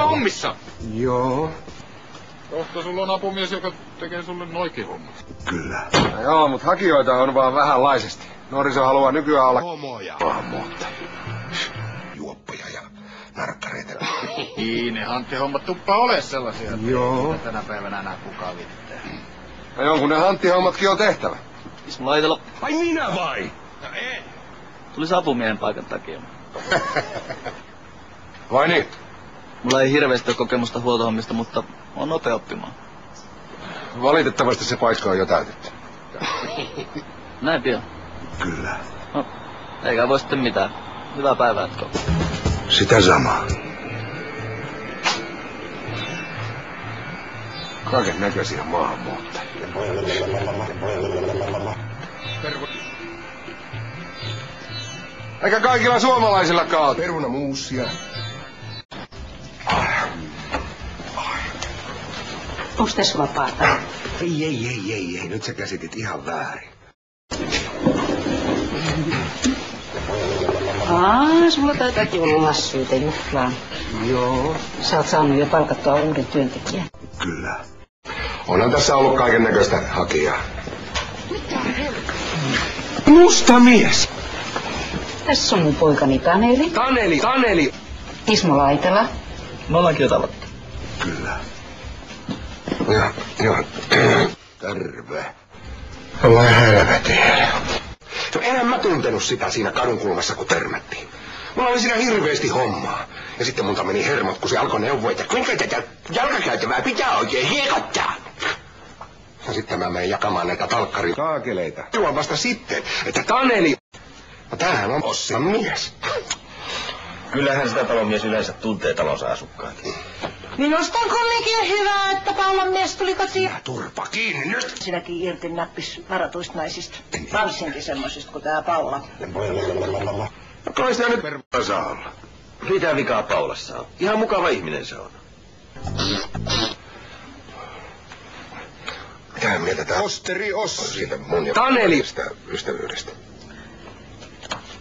Hommissa! Joo. Kohta sulla on apumies, joka tekee sulle noikin hommat. Kyllä. No joo, mutta hakijoita on vaan vähänlaisesti. Nuoriso haluaa nykyään olla homoja, maahanmuuttajia, juoppoja ja narkkareita. Ne hanttihommat tuppaa ole sellaisia, että joo. ei tänä päivänä enää kukaan vittää. No jonkun ne hanttihommatkin on tehtävä. Ismo Laitela. Vai minä vai? No ei. Tuli apumiehen paikan takia. Vai niin? Mulla ei hirveästi ole kokemusta huoltohommista, mutta on nopea oppimaan. Valitettavasti se paikka on jo täytetty. Näin pian. Kyllä. No, eikä voi sitten mitään. Hyvää päivää jatkoa. Sitä samaa. Kaiken näköisiä maahanmuuttajia. Eikä kaikilla suomalaisillakaan ole perunamuusia. Onks tässä vapaata? Ei. Nyt sä käsitit ihan väärin. Sulla taitaakin olla syytä juhlaan. Joo. Sä oot saanut jo palkattua uuden työntekijän. Kyllä. Onhan tässä ollut kaiken näköistä hakijaa. Musta mies! Tässä on mun poikani Taneli. Taneli! Ismo Laitela. Me ollaankin jo tavattu. Kyllä. Joo. Terve. Voi helvetin. No enhän mä tuntenut sitä siinä kadunkulmassa, kun törmättiin. Mulla oli siinä hirveästi hommaa. Ja sitten multa meni hermot, kun se alkoi neuvoa, että kuinka tätä jalkakäytävää pitää oikein hiekottaa. Ja sitten mä menen jakamaan näitä talkkarikaakeleita. Juon vasta sitten, että Taneli... No tämähän on Ossan mies. Kyllähän sitä talonmies yleensä tuntee talonsa asukkaat. Minusta on kumminkin hyvä, että Paulan mies tuli kotiin. Turpa kiinni nyt! Sinäkin irti näppis varatuista naisista. Varsinkin semmosista kuin tää Paula. No kai sitä nyt verran saa olla. Mitä vikaa Paulassa on? Ihan mukava ihminen se on. Mitähän mieltä tää Osteri Ossi siitä mun ja Taneli ystävyydestä?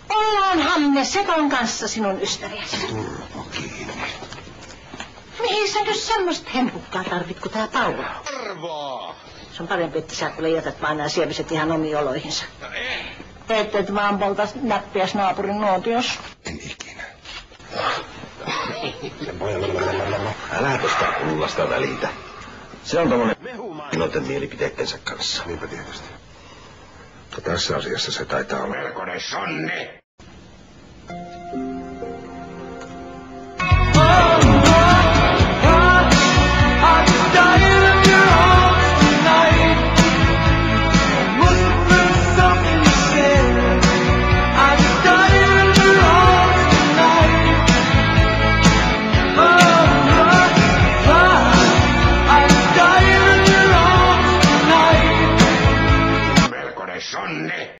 Ollaanhan me Sepon kanssa sinun ystäviäsi. Turpa kiinni. Mihin sä nyt semmoista hempukkaa tarvit kuin tää Paula? Arvaa! Se on parempi, että sä kuule jätät vaan nää sieviset ihan omiin oloihinsa. No ei. Et vaan polta näppiäs naapurin nuotiossa. En ikinä. Älä tosta kullasta välitä. Se on tommonen mehumainoten mielipiteittensä kanssa. Niinpä tietysti. Mutta tässä asiassa se taitaa olla melkoinen sonne.